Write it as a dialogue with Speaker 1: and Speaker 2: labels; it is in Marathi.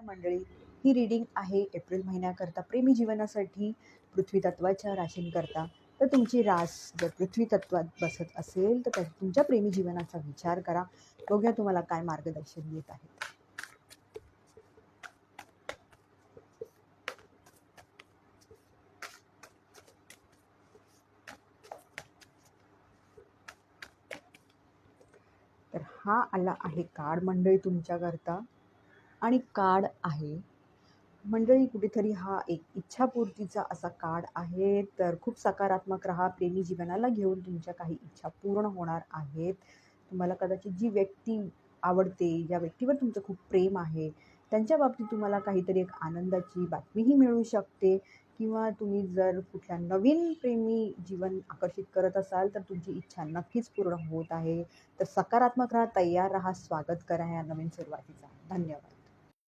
Speaker 1: मंडळी, ही रीडिंग आहे एप्रिल महिन्याकरता प्रेमी जीवनासाठी पृथ्वी तत्वाच्या राशींकरता. तर तुमची रास जर पृथ्वी तत्वात बसत असेल तर तुमच्या प्रेमी जीवनाचा विचार करा. बघूया तुम्हाला काय मार्गदर्शन येत आहे. तर हा आला आहे कार्ड मंडळी तुमच्याकरता, आणि कार्ड आहे मंडळी कुठेतरी हा एक इच्छापूर्तीचा असा कार्ड आहे. तर खूप सकारात्मक राहा. प्रेमी जीवनाला घेऊन तुमच्या काही इच्छा पूर्ण होणार आहेत. तुम्हाला कदाचित जी व्यक्ती आवडते, ज्या व्यक्तीवर तुमचं खूप प्रेम आहे, त्यांच्या बाबतीत तुम्हाला काहीतरी एक आनंदाची बातमीही मिळू शकते. किंवा तुम्ही जर कुठल्या नवीन प्रेमी जीवन आकर्षित करत असाल तर तुमची इच्छा नक्कीच पूर्ण होत आहे. तर सकारात्मक राहा, तयार राहा, स्वागत करा या नवीन सुरुवातीचा. धन्यवाद.